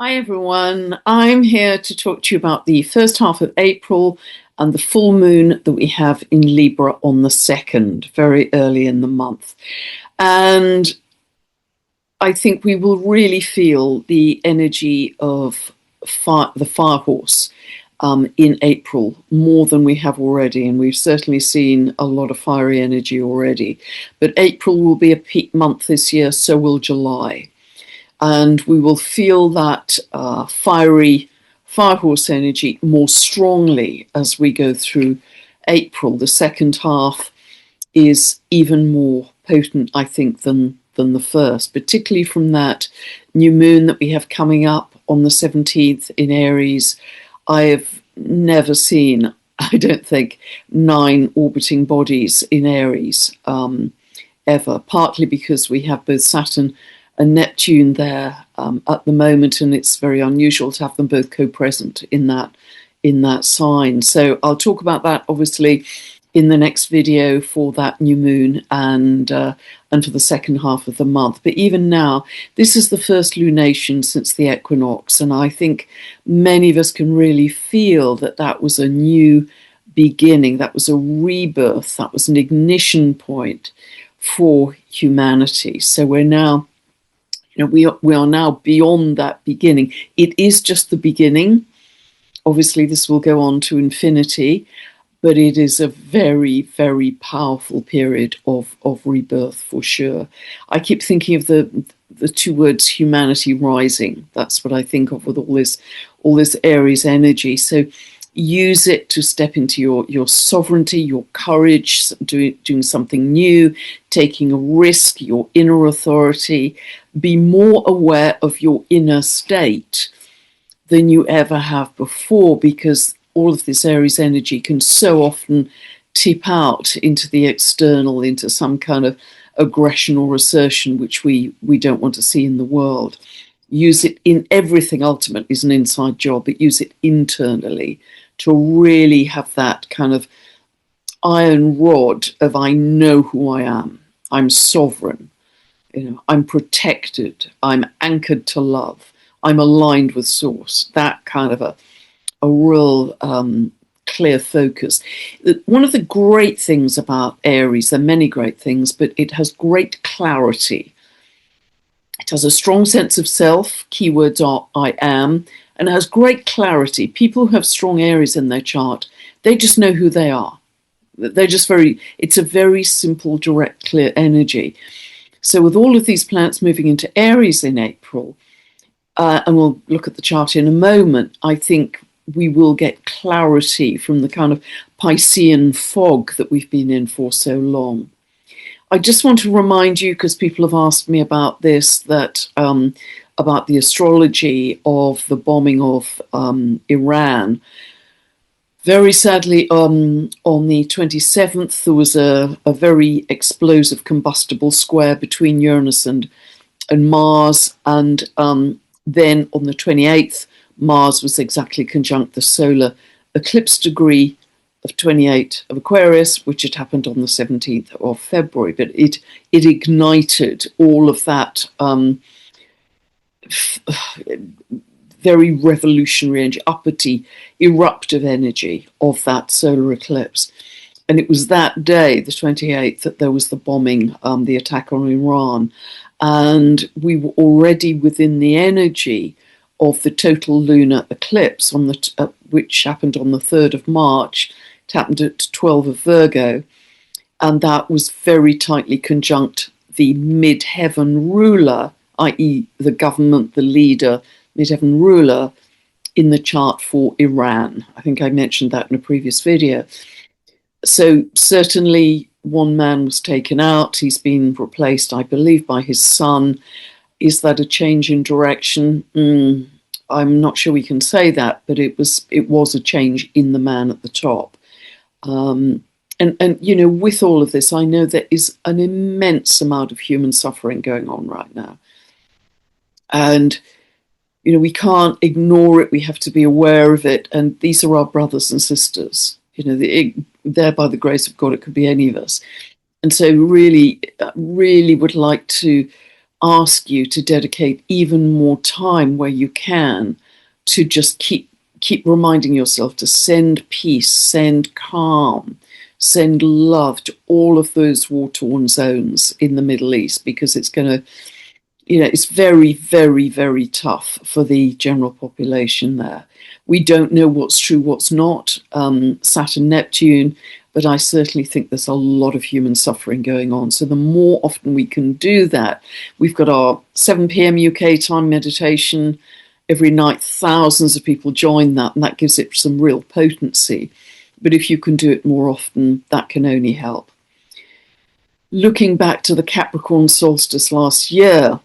Hi everyone, I'm here to talk to you about the first half of April and the full moon that we have in Libra on the 2nd, very early in the month. And I think we will really feel the energy of the fire horse in April more than we have already. And we've certainly seen a lot of fiery energy already. But April will be a peak month this year, so will July. And we will feel that fiery firehorse energy more strongly as we go through April. The second half is even more potent, I think, than the first, particularly from that new moon that we have coming up on the 17th in Aries. I have never seen, I don't think, 9 orbiting bodies in Aries ever, partly because we have both Saturn and Neptune there at the moment, and it's very unusual to have them both co-present in that sign. So I'll talk about that obviously in the next video for that new moon and for the second half of the month. But even now, this is the first lunation since the equinox, and I think many of us can really feel that that was a new beginning, that was a rebirth, that was an ignition point for humanity. So we're now, we are now beyond that beginning. It is just the beginning. Obviously, this will go on to infinity, but it is a very, very powerful period of rebirth for sure. I keep thinking of the two words humanity rising. That's what I think of with all this Aries energy. So use it to step into your sovereignty, your courage, doing something new, taking a risk, your inner authority. Be more aware of your inner state than you ever have before, because all of this Aries energy can so often tip out into the external, into some kind of aggression or assertion, which we don't want to see in the world. Use it in everything. Ultimately is an inside job, but use it internally to really have that kind of iron rod of I know who I am. I'm sovereign. I'm protected. I'm anchored to love. I'm aligned with source. That kind of a real clear focus. One of the great things about Aries, there are many great things, but it has great clarity. It has a strong sense of self. Keywords are I am, and it has great clarity. People who have strong Aries in their chart, they just know who they are. They're just it's a very simple, direct, clear energy. So with all of these planets moving into Aries in April, and we'll look at the chart in a moment, I think we will get clarity from the kind of Piscean fog that we've been in for so long. I just want to remind you, because people have asked me about this, that about the astrology of the bombing of Iran. Very sadly, on the 27th, there was a very explosive combustible square between Uranus and Mars, and then on the 28th, Mars was exactly conjunct the solar eclipse degree of 28 of Aquarius, which had happened on the 17th of February. But it ignited all of that very revolutionary energy, uppity, eruptive energy of that solar eclipse. And it was that day, the 28th, that there was the bombing, the attack on Iran. And we were already within the energy of the total lunar eclipse, which happened on the 3rd of March. It happened at 12 of Virgo. And that was very tightly conjunct the mid-heaven ruler, i.e. the government, the leader, mid-heaven ruler in the chart for Iran. I think I mentioned that in a previous video. So certainly one man was taken out. He's been replaced, I believe, by his son. Is that a change in direction? I'm not sure we can say that, but it was a change in the man at the top. And with all of this, I know there is an immense amount of human suffering going on right now. And we can't ignore it. We have to be aware of it. And these are our brothers and sisters. There by the grace of God, it could be any of us. And so really, really would like to ask you to dedicate even more time where you can to just keep reminding yourself to send peace, send calm, send love to all of those war-torn zones in the Middle East, because it's going to, it's very, very, very tough for the general population there. We don't know what's true, what's not, Saturn, Neptune, but I certainly think there's a lot of human suffering going on. So the more often we can do that, we've got our 7 p.m. UK time meditation every night. Thousands of people join that, and that gives it some real potency. But if you can do it more often, that can only help. Looking back to the Capricorn solstice last year,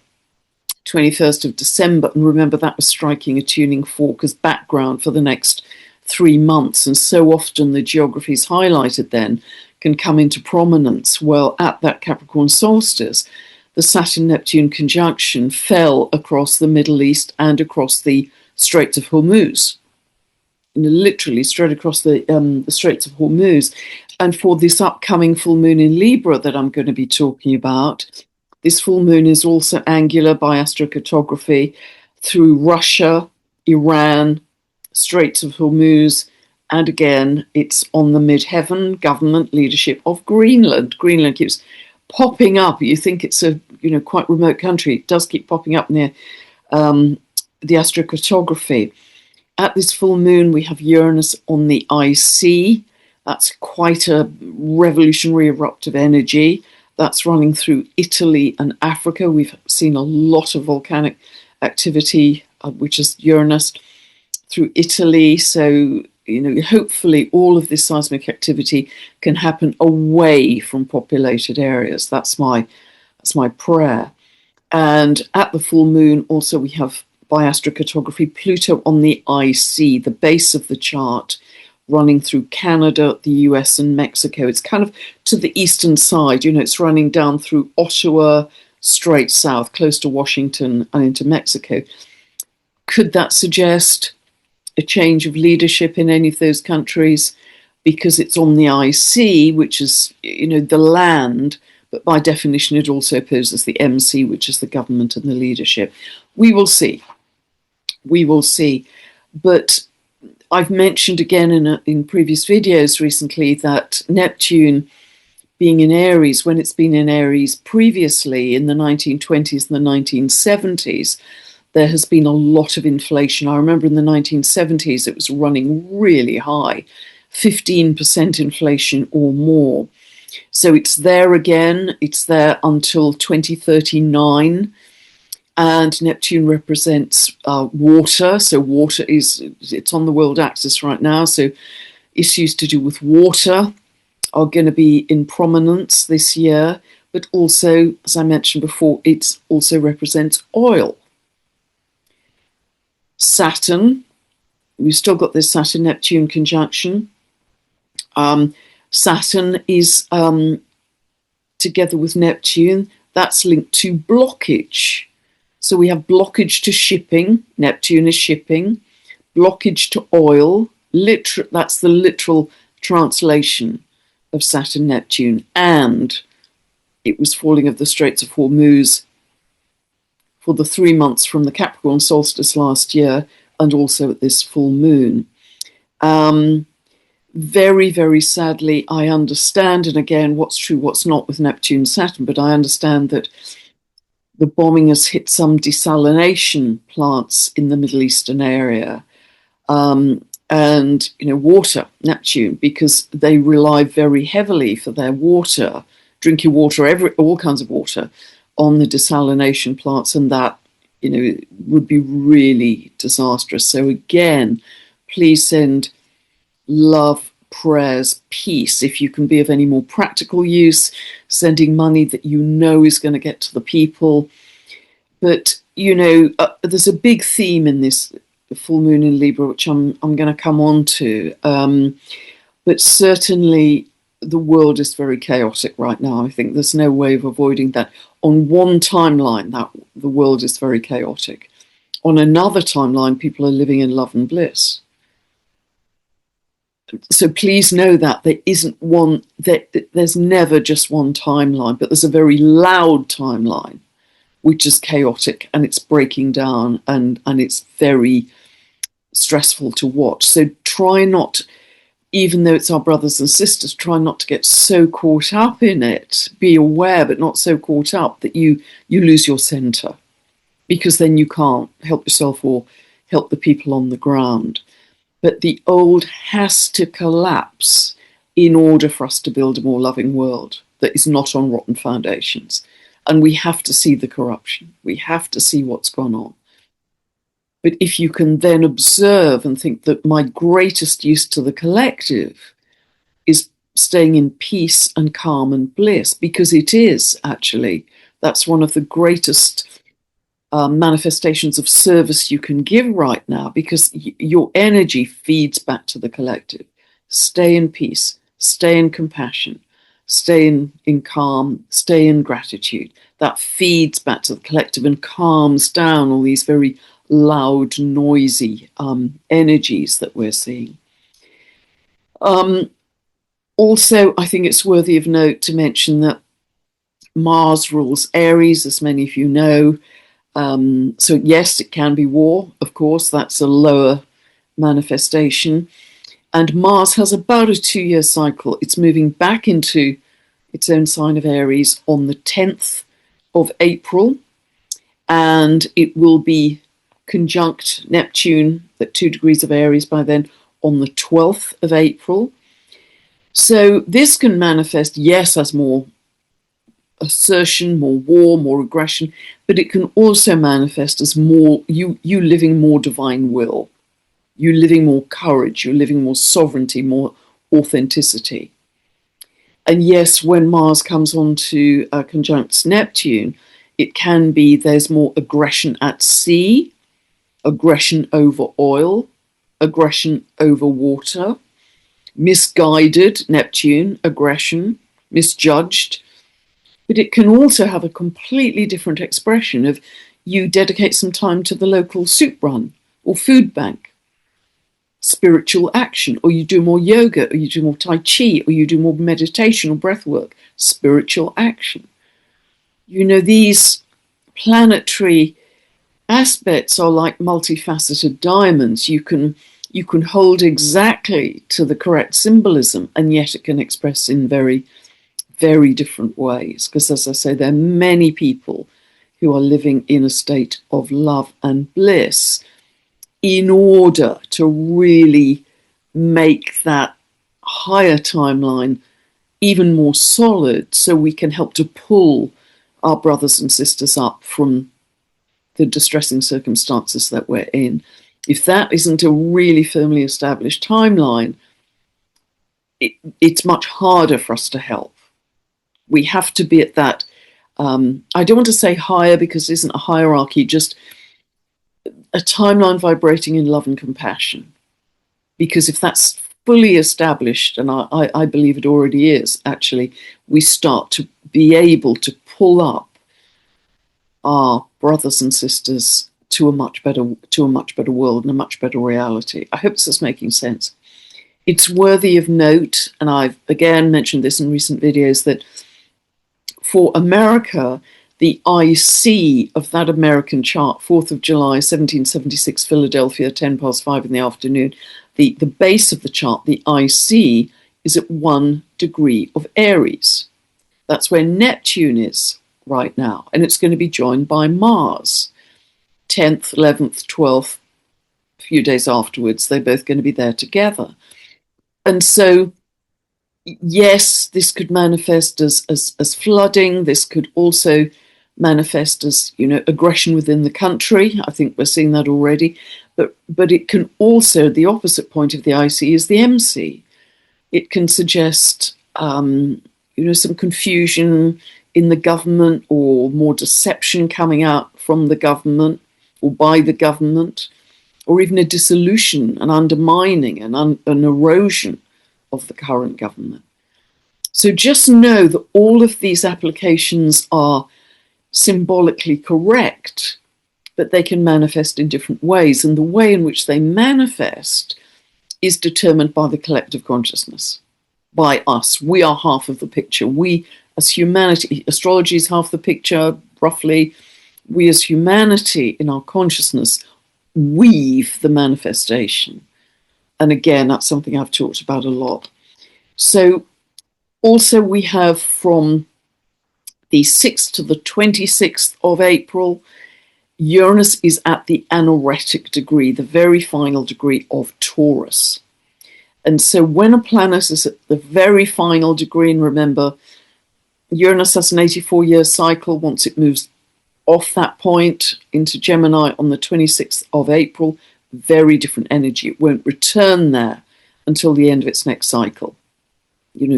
21st of December, and remember that was striking a tuning fork as background for the next 3 months, and so often the geographies highlighted then can come into prominence. Well, at that Capricorn solstice, the Saturn-Neptune conjunction fell across the Middle East and across the Straits of Hormuz, literally straight across the Straits of Hormuz. And for this upcoming full moon in Libra that I'm going to be talking about, this full moon is also angular by astrocartography through Russia, Iran, Straits of Hormuz, and again, it's on the midheaven government leadership of Greenland. Greenland keeps popping up. You think it's a quite remote country. It does keep popping up near the astrocartography. At this full moon, we have Uranus on the IC. That's quite a revolutionary eruptive energy. That's running through Italy and Africa. We've seen a lot of volcanic activity, which is Uranus, through Italy. So, hopefully all of this seismic activity can happen away from populated areas. That's my prayer. And at the full moon, also we have, by astrocartography, Pluto on the IC, the base of the chart, running through Canada, the US, and Mexico. It's kind of to the eastern side. It's running down through Ottawa, straight south, close to Washington, and into Mexico. Could that suggest a change of leadership in any of those countries? Because it's on the IC, which is, the land, but by definition it also opposes the MC, which is the government and the leadership. We will see. We will see. But I've mentioned again in previous videos recently that Neptune being in Aries, when it's been in Aries previously in the 1920s and the 1970s, there has been a lot of inflation. I remember in the 1970s it was running really high, 15% inflation or more. So it's there again. It's there until 2039. And Neptune represents water. So water it's on the world axis right now. So issues to do with water are going to be in prominence this year. But also, as I mentioned before, it also represents oil. Saturn, we've still got this Saturn-Neptune conjunction. Saturn is together with Neptune. That's linked to blockage. So we have blockage to shipping. Neptune is shipping. Blockage to oil. That's the literal translation of Saturn-Neptune. And it was falling of the Straits of Hormuz for the 3 months from the Capricorn solstice last year, and also at this full moon. Very, very sadly, I understand, and again, what's true, what's not with Neptune and Saturn, but I understand that the bombing has hit some desalination plants in the Middle Eastern area. And, water, Neptune, because they rely very heavily for their water, drinking water, all kinds of water, on the desalination plants, and that, would be really disastrous. So again, please send love, prayers, peace. If you can be of any more practical use, sending money that is going to get to the people. But, there's a big theme in this full moon in Libra, which I'm going to come on to. But certainly the world is very chaotic right now. I think there's no way of avoiding that. On one timeline, that the world is very chaotic. On another timeline, people are living in love and bliss. So please know that there isn't there's never just one timeline, but there's a very loud timeline which is chaotic and it's breaking down and it's very stressful to watch. So try not, even though it's our brothers and sisters, try not to get so caught up in it. Be aware, but not so caught up that you lose your center, because then you can't help yourself or help the people on the ground. But the old has to collapse in order for us to build a more loving world that is not on rotten foundations. And we have to see the corruption. We have to see what's gone on. But if you can then observe and think that my greatest use to the collective is staying in peace and calm and bliss, because it is actually, that's one of the greatest manifestations of service you can give right now, because your energy feeds back to the collective. Stay in peace, stay in compassion, stay in calm, stay in gratitude. That feeds back to the collective and calms down all these very loud, noisy energies that we're seeing. Also, I think it's worthy of note to mention that Mars rules Aries, as many of you know. So yes, it can be war, of course, that's a lower manifestation. And Mars has about a 2-year cycle. It's moving back into its own sign of Aries on the 10th of April, and it will be conjunct Neptune at 2 degrees of Aries by then on the 12th of April. So this can manifest, yes, as more assertion, more war, more aggression, but it can also manifest as more you living more divine will, you living more courage, you're living more sovereignty, more authenticity. And yes, when Mars comes on to conjunct Neptune, it can be there's more aggression at sea, aggression over oil, aggression over water, misguided Neptune, aggression, misjudged. But it can also have a completely different expression of you dedicate some time to the local soup run or food bank, spiritual action, or you do more yoga, or you do more Tai Chi, or you do more meditation or breath work, spiritual action. You know, these planetary aspects are like multifaceted diamonds. You can hold exactly to the correct symbolism, and yet it can express in very, very different ways. Because as I say, there are many people who are living in a state of love and bliss in order to really make that higher timeline even more solid, so we can help to pull our brothers and sisters up from the distressing circumstances that we're in. If that isn't a really firmly established timeline, it's much harder for us to help. We have to be at that, I don't want to say higher because it isn't a hierarchy, just a timeline vibrating in love and compassion. Because if that's fully established, and I believe it already is, actually, we start to be able to pull up our brothers and sisters to a much better world and a much better reality. I hope this is making sense. It's worthy of note, and I've again mentioned this in recent videos, that for America, the IC of that American chart, 4th of July, 1776, Philadelphia, 10 past 5 in the afternoon, the base of the chart, the IC, is at 1 degree of Aries. That's where Neptune is right now, and it's going to be joined by Mars. 10th, 11th, 12th, a few days afterwards, they're both going to be there together. And so, yes, this could manifest as flooding. This could also manifest as, aggression within the country. I think we're seeing that already. But it can also, the opposite point of the IC is the MC. It can suggest, some confusion in the government, or more deception coming out from the government or by the government, or even a dissolution, an undermining, an erosion of the current government. So just know that all of these applications are symbolically correct, but they can manifest in different ways. And the way in which they manifest is determined by the collective consciousness, by us. We are half of the picture. We, as humanity, astrology is half the picture, roughly. we as humanity in our consciousness weave the manifestation. And again, that's something I've talked about a lot. So also we have from the 6th to the 26th of April, Uranus is at the anaretic degree, the very final degree of Taurus. And so when a planet is at the very final degree, and remember, Uranus has an 84-year cycle. Once it moves off that point into Gemini on the 26th of April, very different energy. It won't return there until the end of its next cycle.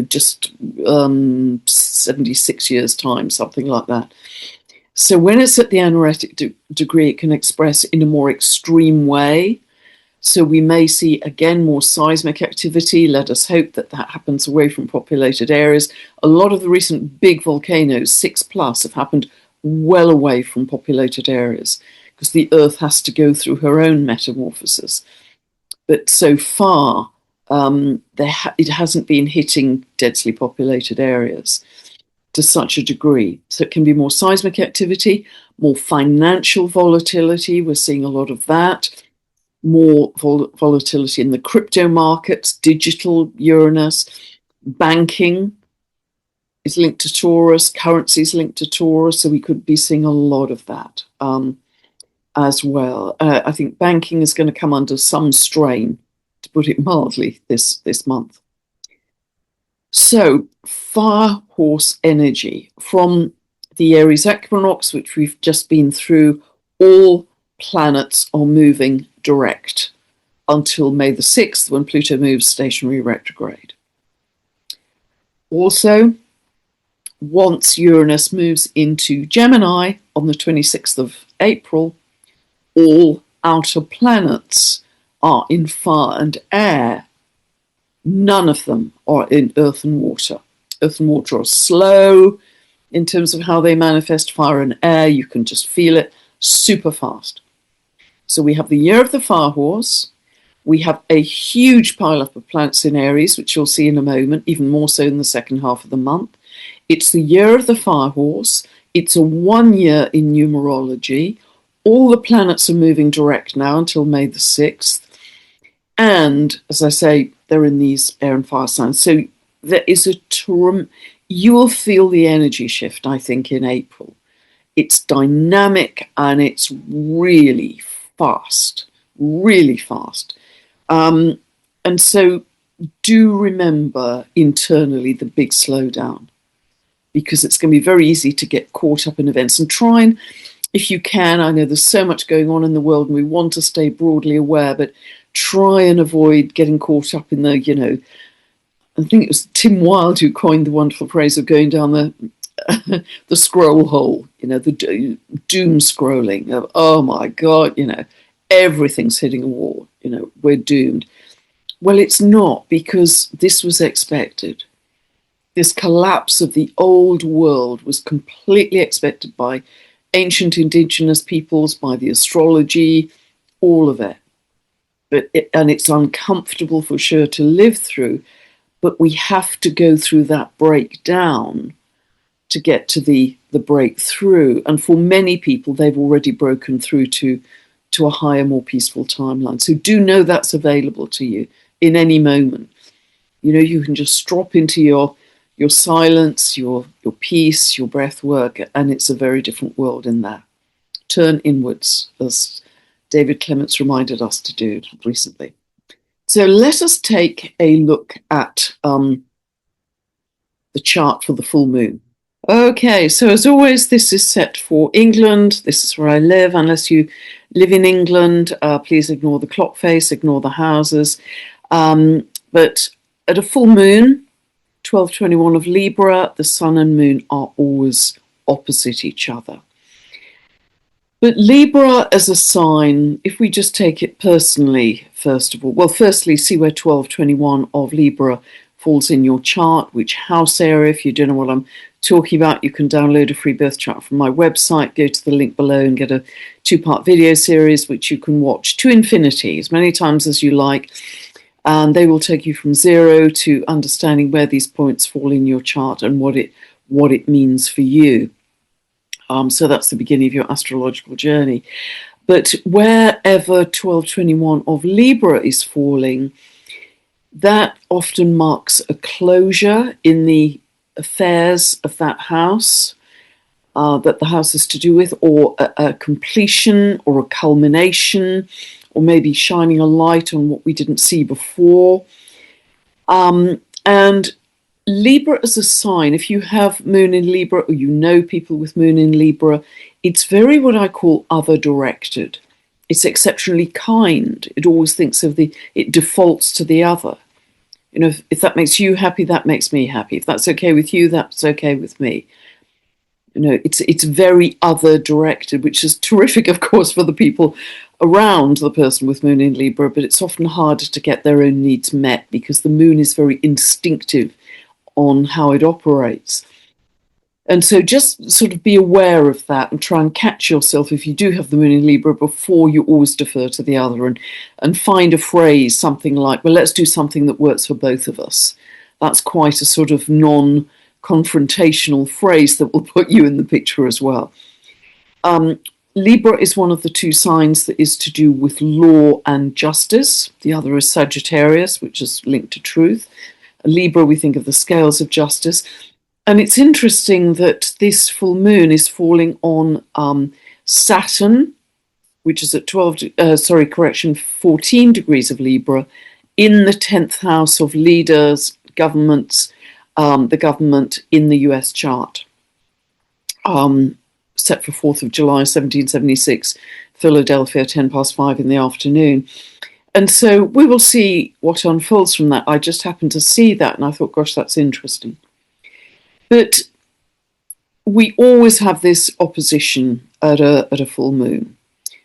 Just 76 years' time, something like that. So when it's at the anaretic degree, it can express in a more extreme way. So we may see, again, more seismic activity. Let us hope that that happens away from populated areas. A lot of the recent big volcanoes, 6+, have happened well away from populated areas because the Earth has to go through her own metamorphosis. But so far, it hasn't been hitting densely populated areas to such a degree. So it can be more seismic activity, more financial volatility. We're seeing a lot of that. More volatility in the crypto markets, digital Uranus, banking is linked to Taurus, currency is linked to Taurus, so we could be seeing a lot of that as well. I think banking is going to come under some strain, to put it mildly, this month. So, fire horse energy from the Aries equinox, which we've just been through, all planets are moving direct until May the 6th, when Pluto moves stationary retrograde. Also, once Uranus moves into Gemini on the 26th of April, all outer planets are in fire and air. None of them are in earth and water. Earth and water are slow in terms of how they manifest. Fire and air, you can just feel it super fast. So we have the year of the fire horse. We have a huge pileup of planets in Aries, which you'll see in a moment, even more so in the second half of the month. It's the year of the fire horse. It's a 1 year in numerology. All the planets are moving direct now until May the 6th. And as I say, they're in these air and fire signs. So there is you will feel the energy shift, I think, in April. It's dynamic and it's really fast, really fast. And so do remember internally the big slowdown, because it's going to be very easy to get caught up in events. And try and, if you can, I know there's so much going on in the world and we want to stay broadly aware, but try and avoid getting caught up in the, I think it was Tim Wilde who coined the wonderful phrase of going down the scroll hole, the doom scrolling of, oh my God, everything's hitting a wall, we're doomed. Well, it's not, because this was expected. This collapse of the old world was completely expected by ancient indigenous peoples, by the astrology, all of it. And it's uncomfortable for sure to live through, but we have to go through that breakdown to get to the breakthrough. And for many people, they've already broken through to a higher, more peaceful timeline. So do know that's available to you in any moment. You can just drop into your silence, your peace, your breath work, and it's a very different world in that. Turn inwards, as David Clements reminded us to do recently. So let us take a look at the chart for the full moon. Okay, so as always, this is set for England. This is where I live. Unless you live in England, please ignore the clock face, ignore the houses. But at a full moon, 12/21 of Libra, the sun and moon are always opposite each other. But Libra as a sign, if we just take it personally, first of all, well, firstly, see where 12/21 of Libra falls in your chart, which house area. If you don't know what I'm talking about, you can download a free birth chart from my website, go to the link below and get a 2-part video series, which you can watch to infinity, as many times as you like. And they will take you from zero to understanding where these points fall in your chart and what it means for you. So that's the beginning of your astrological journey. But wherever 1221 of Libra is falling, that often marks a closure in the affairs of that house, that the house is to do with, or a completion or a culmination, or maybe shining a light on what we didn't see before. And Libra as a sign, if you have Moon in Libra or you know people with Moon in Libra, it's very what I call other-directed. It's exceptionally kind. It always thinks of it defaults to the other. You know, if that makes you happy, that makes me happy. If that's okay with you, that's okay with me. You know, it's very other-directed, which is terrific, of course, for the people around the person with Moon in Libra, but it's often harder to get their own needs met because the Moon is very instinctive on how it operates. And so just sort of be aware of that and try and catch yourself if you do have the Moon in Libra before you always defer to the other, and find a phrase, something like, well, let's do something that works for both of us. That's quite a sort of non-confrontational phrase that will put you in the picture as well. Libra is one of the two signs that is to do with law and justice. The other is Sagittarius, which is linked to truth. Libra, we think of the scales of justice. And it's interesting that this full moon is falling on Saturn, which is at 14 degrees of Libra, in the 10th house of leaders, governments, the government in the US chart. Set for 4th of July, 1776, Philadelphia, 5:10 in the afternoon. And so we will see what unfolds from that. I just happened to see that and I thought, gosh, that's interesting. But we always have this opposition at a full moon.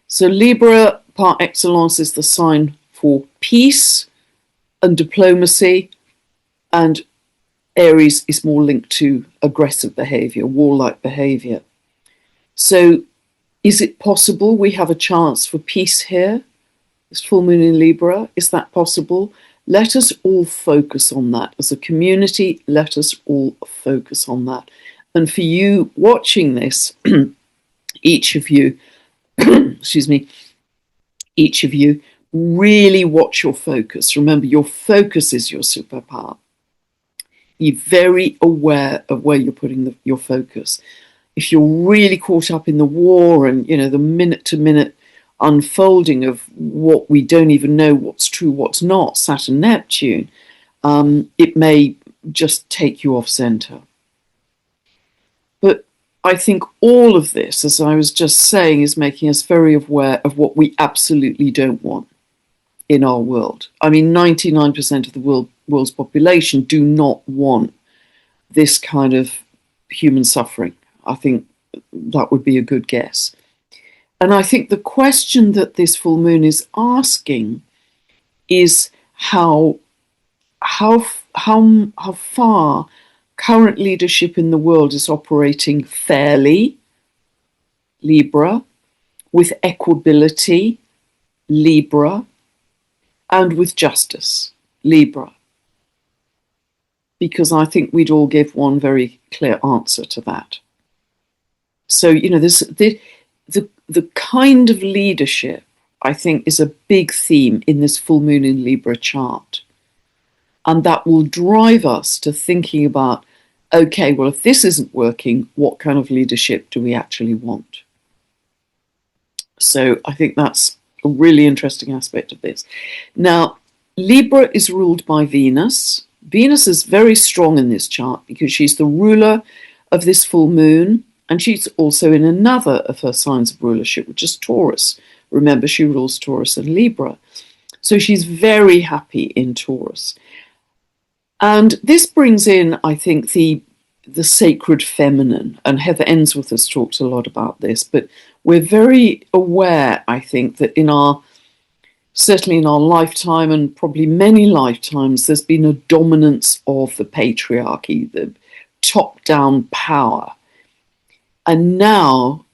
So Libra, par excellence, is the sign for peace and diplomacy, and Aries is more linked to aggressive behavior, warlike behavior. So is it possible we have a chance for peace here? This full moon in Libra, is that possible? Let us all focus on that. As a community, let us all focus on that. And for you watching this, each of you, excuse me, each of you, really watch your focus. Remember, your focus is your superpower. Be very aware of where you're putting your focus. If you're really caught up in the war and, you know, the minute-to-minute unfolding of what we don't even know what's true, what's not, Saturn, Neptune, it may just take you off center. But I think all of this, as I was just saying, is making us very aware of what we absolutely don't want in our world. I mean, 99% of the world's population do not want this kind of human suffering. I think that would be a good guess. And I think the question that this full moon is asking is how far current leadership in the world is operating fairly, Libra, with equability, Libra, and with justice, Libra. Because I think we'd all give one very clear answer to that. So, you know, the kind of leadership, I think, is a big theme in this full moon in Libra chart. And that will drive us to thinking about, okay, well, if this isn't working, what kind of leadership do we actually want? So I think that's a really interesting aspect of this. Now, Libra is ruled by Venus. Venus is very strong in this chart because she's the ruler of this full moon. And she's also in another of her signs of rulership, which is Taurus. Remember, she rules Taurus and Libra. So she's very happy in Taurus. And this brings in, I think, the sacred feminine. And Heather Ensworth has talked a lot about this. But we're very aware, I think, that certainly in our lifetime and probably many lifetimes, there's been a dominance of the patriarchy, the top-down power. And now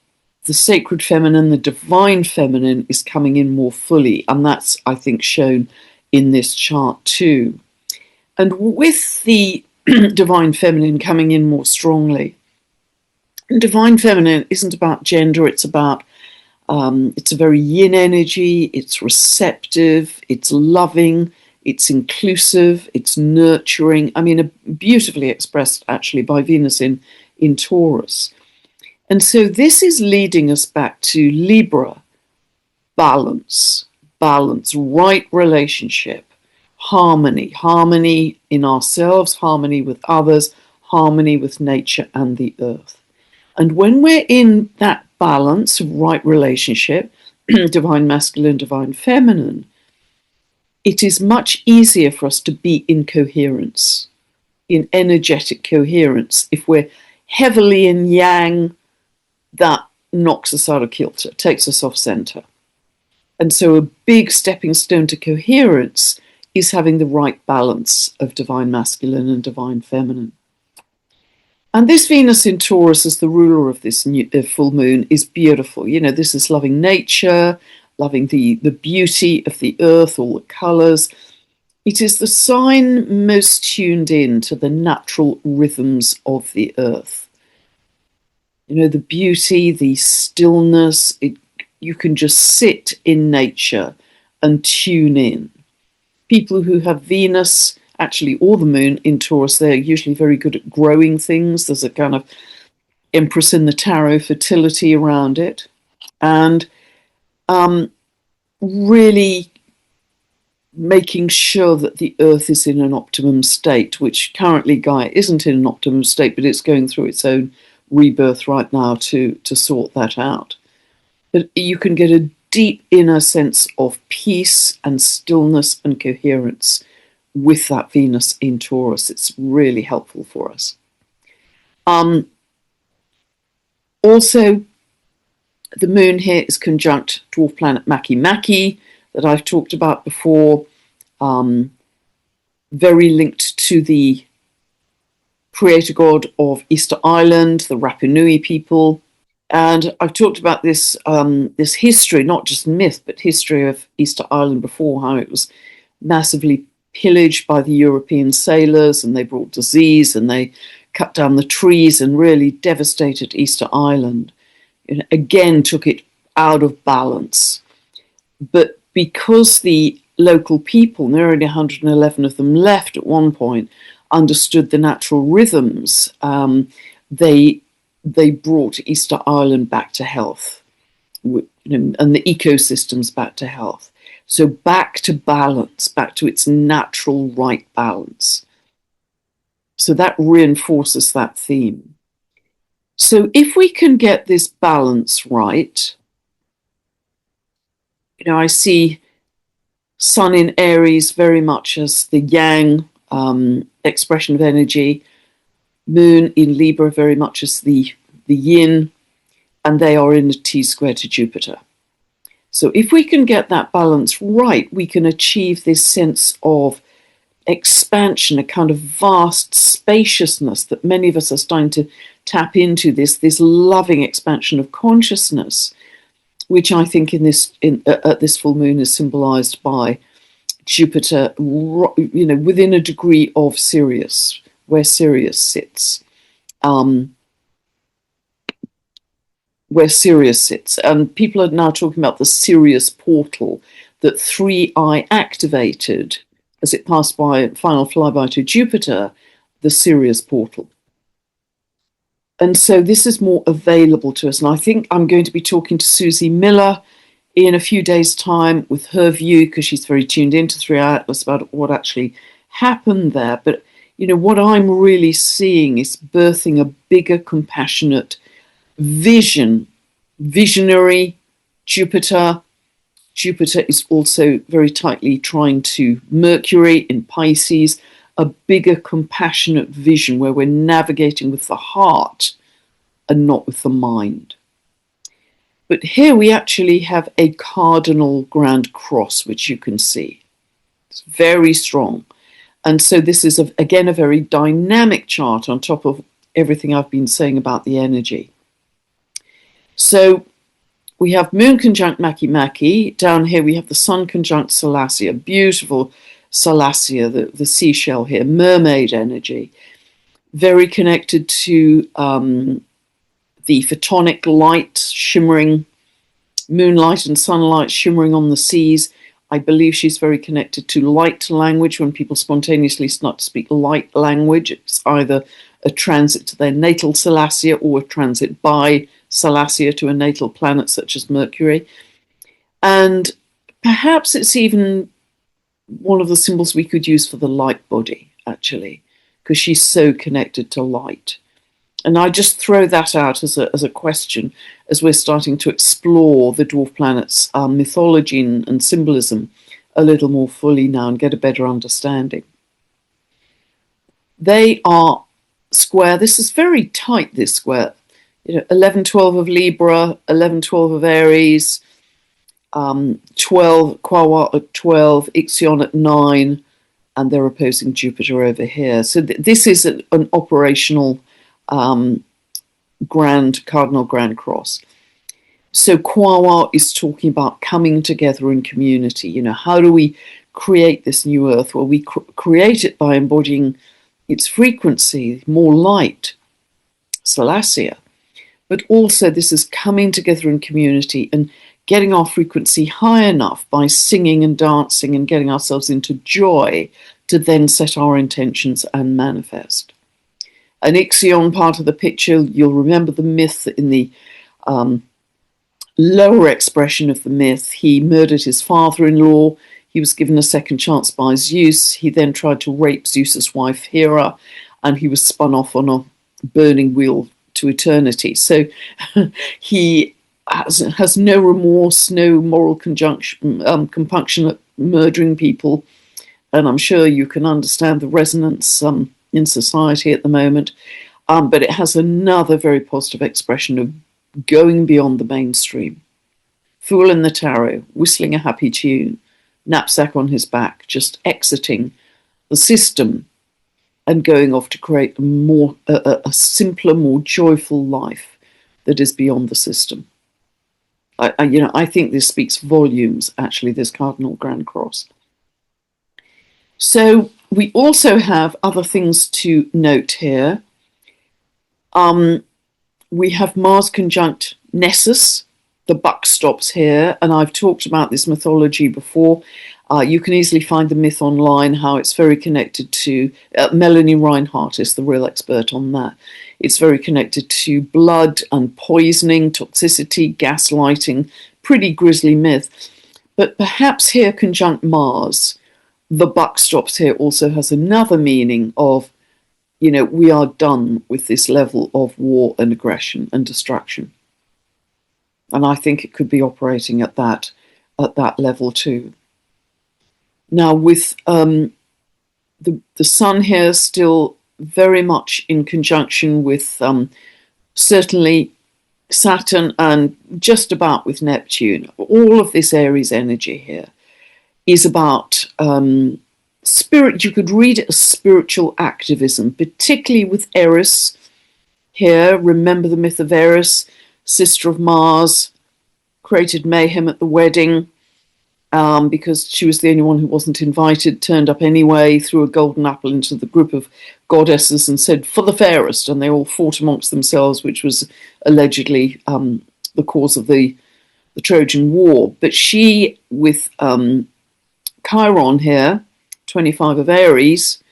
the sacred feminine, the divine feminine, is coming in more fully. And that's, I think, shown in this chart too. And with the divine feminine coming in more strongly, Divine feminine isn't about gender, it's a very yin energy, it's receptive, it's loving, it's inclusive, it's nurturing. I mean, beautifully expressed actually by Venus in Taurus. And so this is leading us back to Libra, balance, right relationship, harmony in ourselves, harmony with others, harmony with nature and the earth. And when we're in that balance of right relationship, divine masculine, divine feminine, it is much easier for us to be in coherence, in energetic coherence. If we're heavily in yang, that knocks us out of kilter, takes us off center. And so a big stepping stone to coherence is having the right balance of divine masculine and divine feminine. And this Venus in Taurus as the ruler of this full moon is beautiful. You know, this is loving nature, loving the beauty of the earth, all the colours. It is the sign most tuned in to the natural rhythms of the earth. You know, the beauty, the stillness, you can just sit in nature and tune in. People who have Venus, actually, or the moon in Taurus, they're usually very good at growing things. There's a kind of Empress in the Tarot fertility around it. And really making sure that the earth is in an optimum state, which currently Gaia isn't in an optimum state, but it's going through its own rebirth right now to sort that out. But you can get a deep inner sense of peace and stillness and coherence with that Venus in Taurus. It's really helpful for us. Also, the moon here is conjunct dwarf planet Makemake that I've talked about before, very linked to the creator god of Easter Island, the Rapa Nui people. And I've talked about this history, not just myth, but history of Easter Island before, how it was massively pillaged by the European sailors, and they brought disease, and they cut down the trees and really devastated Easter Island. And again, took it out of balance. But because the local people, and there are only 111 of them left at one point, understood the natural rhythms, they brought Easter Island back to health, and the ecosystems back to health. So back to balance, back to its natural right balance. So that reinforces that theme. So if we can get this balance right, I see Sun in Aries very much as the yang expression of energy, Moon in Libra very much as the yin, and they are in a T-square to Jupiter. So if we can get that balance right, we can achieve this sense of expansion, a kind of vast spaciousness that many of us are starting to tap into, this loving expansion of consciousness, which I think at this full moon is symbolized by Jupiter, within a degree of Sirius, where Sirius sits. And people are now talking about the Sirius portal that 3I activated as it passed by final flyby to Jupiter, the Sirius portal. And so this is more available to us. And I think I'm going to be talking to Susie Miller in a few days' time with her view, because she's very tuned into 3I Atlas about what actually happened there. But, what I'm really seeing is birthing a bigger, compassionate vision, visionary Jupiter. Jupiter is also very tightly trying to Mercury in Pisces, a bigger, compassionate vision where we're navigating with the heart and not with the mind. But here we actually have a cardinal grand cross, which you can see. It's very strong. And so this is, again, a very dynamic chart on top of everything I've been saying about the energy. So we have Moon conjunct Makemake. Down here we have the Sun conjunct Salacia, beautiful Salacia, the seashell here, mermaid energy, very connected to the the photonic light shimmering, moonlight and sunlight shimmering on the seas. I believe she's very connected to light language. When people spontaneously start to speak light language, it's either a transit to their natal Salacia or a transit by Salacia to a natal planet such as Mercury. And perhaps it's even one of the symbols we could use for the light body, actually, because she's so connected to light. And I just throw that out as a question as we're starting to explore the dwarf planets' mythology and symbolism a little more fully now and get a better understanding. They are square. This is very tight, this square. 11-12 of Libra, 11-12 of Aries, 12 Quawa at 12, Ixion at 9, and they're opposing Jupiter over here. So this is an operational Cardinal Grand Cross. So Quawa is talking about coming together in community. How do we create this new Earth? Well, we create it by embodying its frequency, more light, Salacia. But also this is coming together in community and getting our frequency high enough by singing and dancing and getting ourselves into joy to then set our intentions and manifest. An Ixion part of the picture, you'll remember the myth in the lower expression of the myth. He murdered his father-in-law. He was given a second chance by Zeus. He then tried to rape Zeus's wife Hera, and he was spun off on a burning wheel to eternity. So he has no remorse, no moral compunction at murdering people. And I'm sure you can understand the resonance in society at the moment. But it has another very positive expression of going beyond the mainstream. Fool in the tarot, whistling a happy tune, knapsack on his back, just exiting the system and going off to create a simpler, more joyful life that is beyond the system. I think this speaks volumes, actually, this Cardinal Grand Cross. So we also have other things to note here. We have Mars conjunct Nessus. The buck stops here, and I've talked about this mythology before. You can easily find the myth online, how it's very connected to... Melanie Reinhardt is the real expert on that. It's very connected to blood and poisoning, toxicity, gaslighting, pretty grisly myth. But perhaps here conjunct Mars, the buck stops here also has another meaning of, we are done with this level of war and aggression and destruction. And I think it could be operating at that level too. Now, with the Sun here still very much in conjunction with certainly Saturn and just about with Neptune, all of this Aries energy here is about spirit. You could read it as spiritual activism, particularly with Eris here. Remember the myth of Eris, sister of Mars, created mayhem at the wedding. Because she was the only one who wasn't invited, turned up anyway, threw a golden apple into the group of goddesses and said, "For the fairest," and they all fought amongst themselves, which was allegedly the cause of the Trojan War. But she, with Chiron here, 25 of Aries,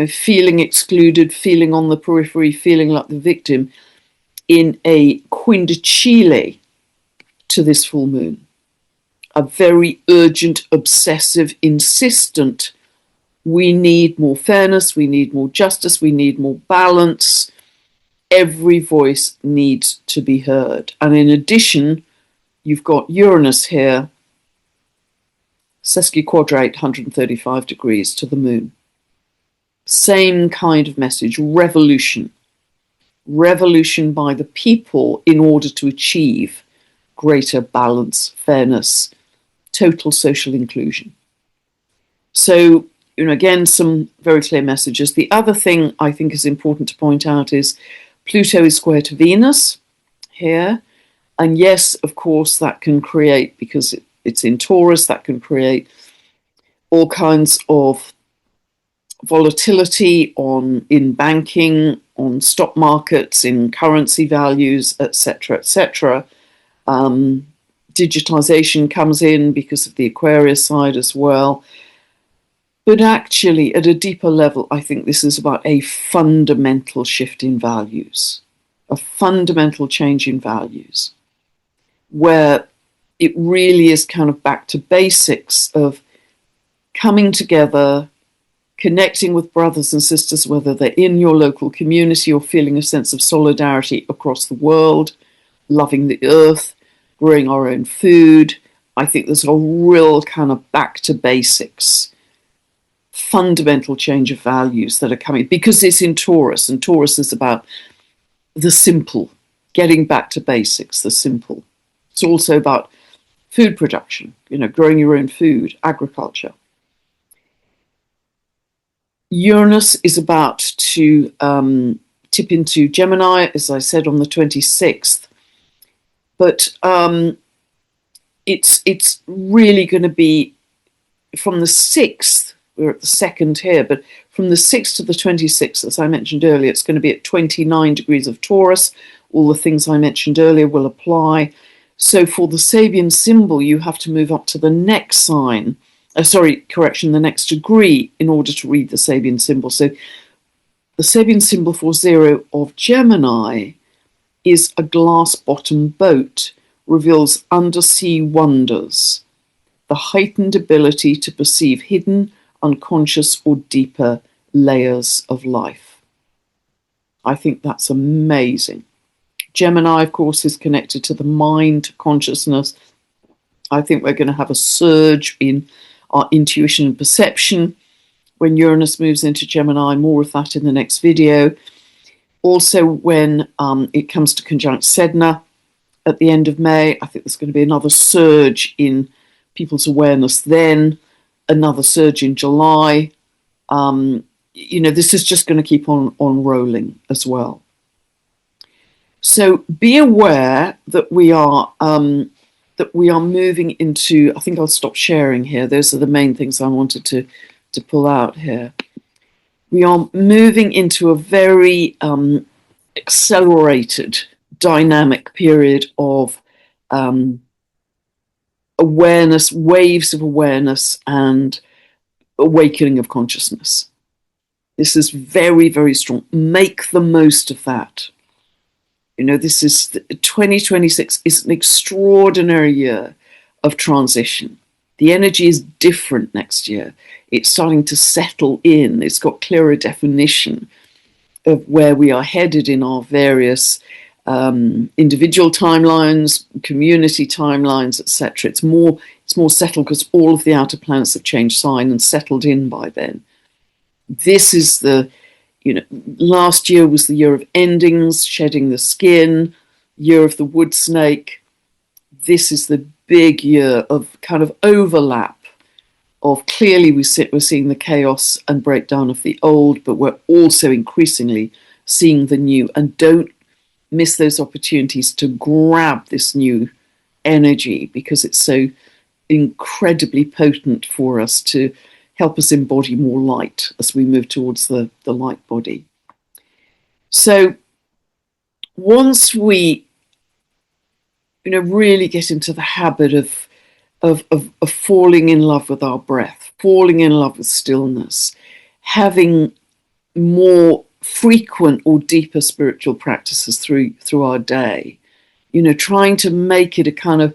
feeling excluded, feeling on the periphery, feeling like the victim, in a quindecile to this full moon. A very urgent, obsessive, insistent, we need more fairness, we need more justice, we need more balance. Every voice needs to be heard. And in addition, you've got Uranus here, sesquiquadrate 135 degrees to the moon. Same kind of message, revolution. Revolution by the people in order to achieve greater balance, fairness, total social inclusion. So, again, some very clear messages. The other thing I think is important to point out is Pluto is square to Venus here. And yes, of course, that can create, because it's in Taurus, that can create all kinds of volatility in banking, stock markets, in currency values, etc., etc. Digitization comes in because of the Aquarius side as well. But actually, at a deeper level, I think this is about a fundamental shift in values, a fundamental change in values, where it really is kind of back to basics of coming together, connecting with brothers and sisters, whether they're in your local community or feeling a sense of solidarity across the world, loving the earth, growing our own food. I think there's a real kind of back to basics, fundamental change of values that are coming, because it's in Taurus, and Taurus is about the simple, getting back to basics, the simple. It's also about food production, growing your own food, agriculture. Uranus is about to tip into Gemini, as I said, on the 26th. But it's really going to be from the 6th, we're at the 2nd here, but from the 6th to the 26th, as I mentioned earlier, it's going to be at 29 degrees of Taurus. All the things I mentioned earlier will apply. So for the Sabian symbol, you have to move up to the next sign. The next degree in order to read the Sabian symbol. So the Sabian symbol for 0 of Gemini is a glass-bottomed boat, reveals undersea wonders, the heightened ability to perceive hidden, unconscious or deeper layers of life. I think that's amazing. Gemini, of course, is connected to the mind, consciousness. I think we're going to have a surge in our intuition and perception when Uranus moves into Gemini. More of that in the next video. Also, when it comes to conjunct Sedna at the end of May, I think there's going to be another surge in people's awareness then, another surge in July. This is just going to keep on rolling as well. So be aware that we are moving into, I think I'll stop sharing here. Those are the main things I wanted to pull out here. We are moving into a very accelerated, dynamic period of awareness, waves of awareness and awakening of consciousness. This is very, very strong. Make the most of that. This is 2026 is an extraordinary year of transition. The energy is different next year. It's starting to settle in. It's got clearer definition of where we are headed in our various individual timelines, community timelines, etc. It's more settled because all of the outer planets have changed sign and settled in by then. This is last year was the year of endings, shedding the skin, year of the wood snake. This is the big year of kind of overlap of clearly we're seeing the chaos and breakdown of the old, but we're also increasingly seeing the new. And don't miss those opportunities to grab this new energy because it's so incredibly potent for us to help us embody more light as we move towards the light body. So once we really get into the habit of falling in love with our breath, falling in love with stillness, having more frequent or deeper spiritual practices through our day, trying to make it a kind of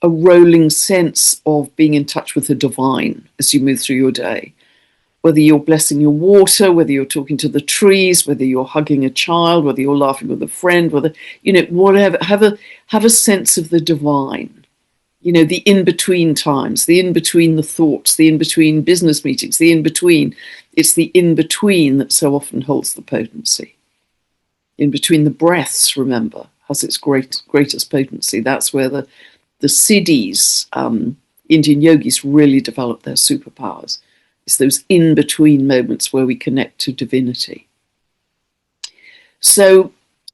a rolling sense of being in touch with the divine as you move through your day. Whether you're blessing your water, whether you're talking to the trees, whether you're hugging a child, whether you're laughing with a friend, whether, whatever, have a sense of the divine. The in-between times, the in-between the thoughts, the in-between business meetings, the in-between. It's the in-between that so often holds the potency. In between the breaths, remember, has its greatest potency. That's where the siddhis, Indian yogis, really develop their superpowers. It's those in-between moments where we connect to divinity. So,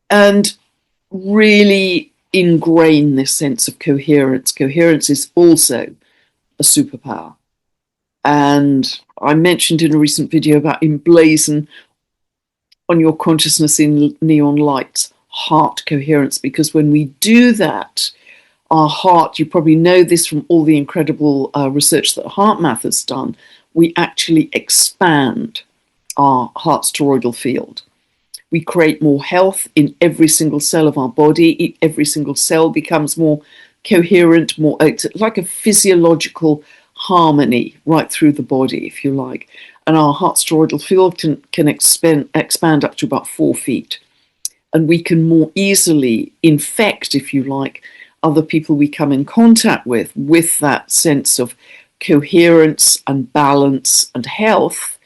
and really ingrain this sense of coherence. Coherence is also a superpower. And I mentioned in a recent video about emblazon on your consciousness in neon lights, heart coherence, because when we do that, our heart, you probably know this from all the incredible research that HeartMath has done, we actually expand our heart's toroidal field. We create more health in every single cell of our body. Every single cell becomes more coherent, more, it's like a physiological harmony right through the body, if you like. And our heart's toroidal field can expand up to about 4 feet. And we can more easily infect, if you like, other people we come in contact with that sense of coherence and balance and health.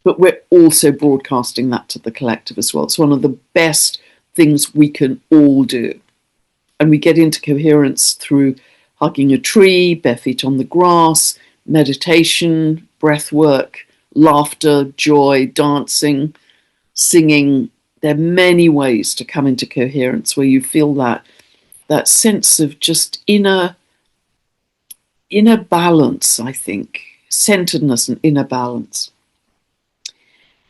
But we're also broadcasting that to the collective as well. It's one of the best things we can all do. And we get into coherence through hugging a tree, bare feet on the grass, meditation, breath work, laughter, joy, dancing, singing. There are many ways to come into coherence where you feel that sense of just inner balance, I think, centeredness and inner balance.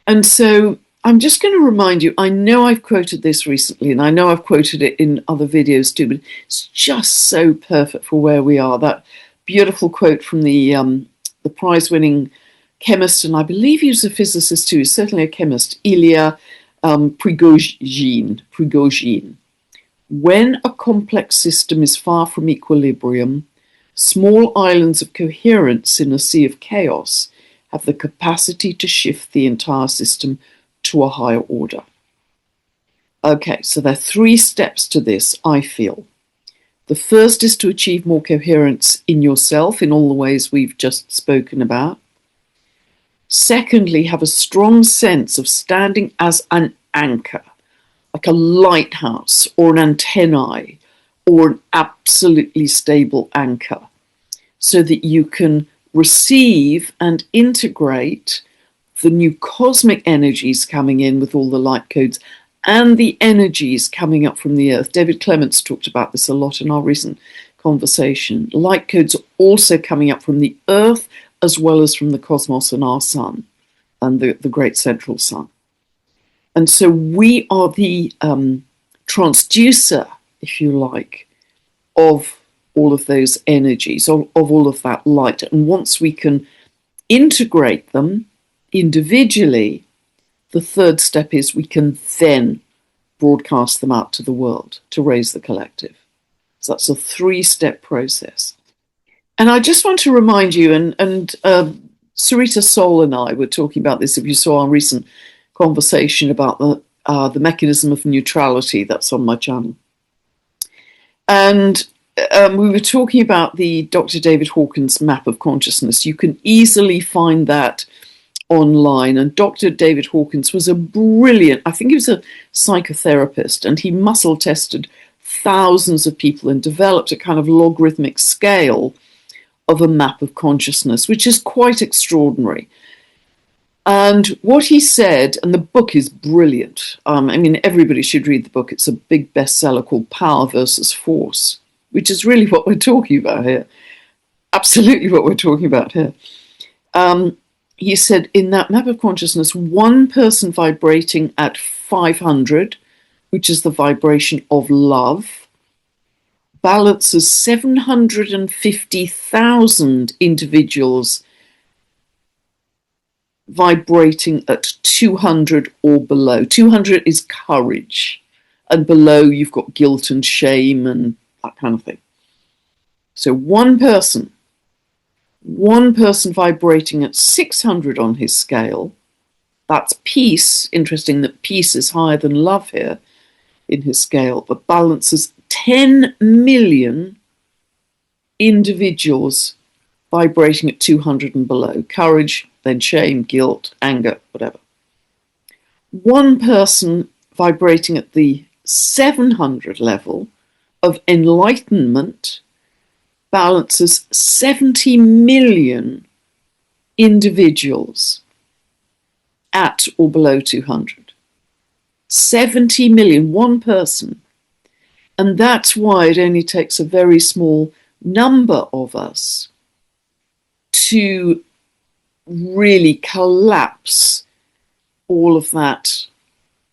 And so I'm just going to remind you, I know I've quoted this recently, and I know I've quoted it in other videos too, but it's just so perfect for where we are. That beautiful quote from the prize-winning chemist, and I believe he was a physicist too, he's certainly a chemist, Ilya Prigogine. When a complex system is far from equilibrium, small islands of coherence in a sea of chaos have the capacity to shift the entire system to a higher order. Okay, so there are 3 steps to this, I feel. The first is to achieve more coherence in yourself in all the ways we've just spoken about. Secondly, have a strong sense of standing as an anchor, like a lighthouse or an antennae or an absolutely stable anchor, so that you can receive and integrate the new cosmic energies coming in with all the light codes and the energies coming up from the earth. David Clements talked about this a lot in our recent conversation. Light codes are also coming up from the earth as well as from the cosmos and our sun and the great central sun. And so we are the transducer, if you like, of all of those energies, of all of that light. And once we can integrate them individually, the third step is we can then broadcast them out to the world to raise the collective. So that's a 3-step process. And I just want to remind you, and Sarita Soul and I were talking about this, if you saw our recent conversation about the mechanism of neutrality that's on my channel. And we were talking about the Dr. David Hawkins map of consciousness. You can easily find that online. And Dr. David Hawkins was a brilliant, I think he was a psychotherapist, and he muscle tested thousands of people and developed a kind of logarithmic scale of a map of consciousness, which is quite extraordinary. And what he said, and the book is brilliant. I mean, everybody should read the book. It's a big bestseller called Power versus Force, which is really what we're talking about here. Absolutely what we're talking about here. He said, in that map of consciousness, one person vibrating at 500, which is the vibration of love, balances 750,000 individuals vibrating at 200 or below. 200 is courage, and below you've got guilt and shame and that kind of thing. So one person vibrating at 600 on his scale, that's peace. Interesting that peace is higher than love here in his scale, but balances 10 million individuals vibrating at 200 and below. Courage, then shame, guilt, anger, whatever. One person vibrating at the 700 level of enlightenment balances 70 million individuals at or below 200. 70 million, one person. And that's why it only takes a very small number of us to really collapse all of that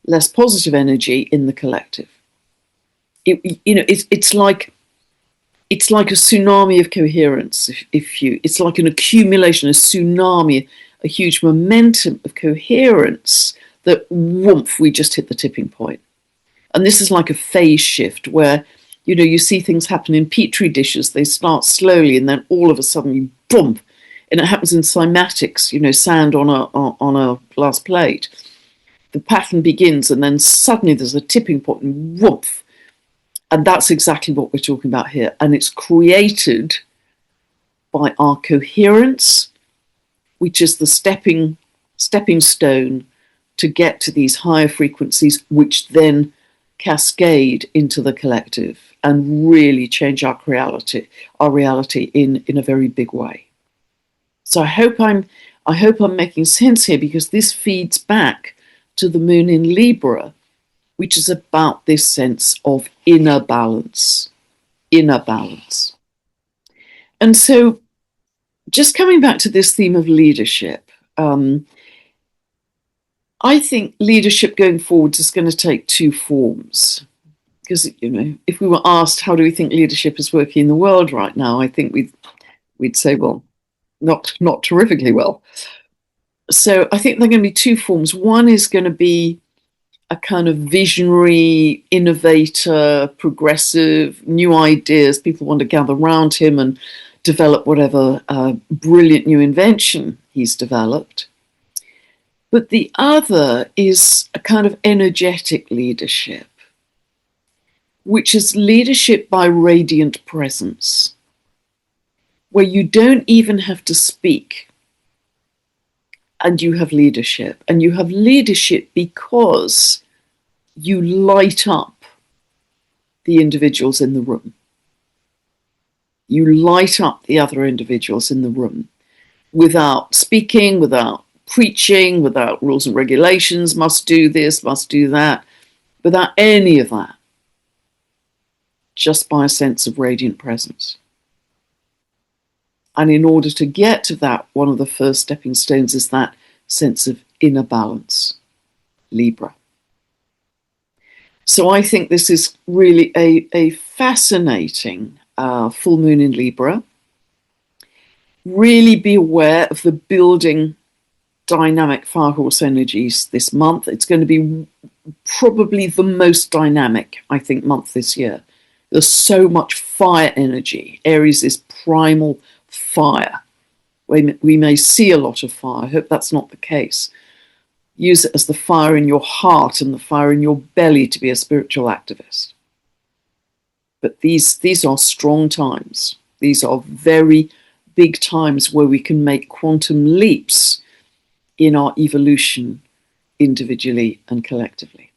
less positive energy in the collective. It's like a tsunami of coherence. It's like an accumulation, a tsunami, a huge momentum of coherence that, whoomph, we just hit the tipping point. And this is like a phase shift where, you see things happen in petri dishes. They start slowly, and then all of a sudden, you boom, and it happens in cymatics. Sand on a glass plate. The pattern begins, and then suddenly there's a tipping point, and whoomph. And that's exactly what we're talking about here. And it's created by our coherence, which is the stepping stone to get to these higher frequencies, which then cascade into the collective and really change our reality in a very big way. So I hope I'm making sense here, because this feeds back to the moon in Libra, which is about this sense of inner balance. And so, just coming back to this theme of leadership, I think leadership going forward is going to take two forms. Because, if we were asked, how do we think leadership is working in the world right now, I think we'd say, well, not terrifically well. So I think there are going to be two forms. One is going to be a kind of visionary, innovator, progressive, new ideas. People want to gather around him and develop whatever brilliant new invention he's developed. But the other is a kind of energetic leadership, which is leadership by radiant presence, where you don't even have to speak, and you have leadership. And you have leadership because you light up the individuals in the room. You light up the other individuals in the room without speaking, without preaching, without rules and regulations, must do this, must do that, without any of that. Just by a sense of radiant presence. And in order to get to that, one of the first stepping stones is that sense of inner balance, Libra. So I think this is really a fascinating full moon in Libra. Really be aware of the building dynamic firehorse energies this month. It's going to be probably the most dynamic, I think, month this year. There's so much fire energy. Aries is primal fire. We may see a lot of fire. I hope that's not the case. Use it as the fire in your heart and the fire in your belly to be a spiritual activist. But these are strong times. These are very big times where we can make quantum leaps in our evolution individually and collectively.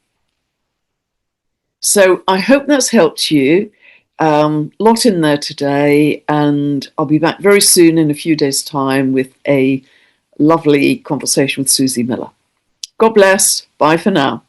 So I hope that's helped you. Lot in there today, and I'll be back very soon in a few days' time with a lovely conversation with Susie Miller. God bless. Bye for now.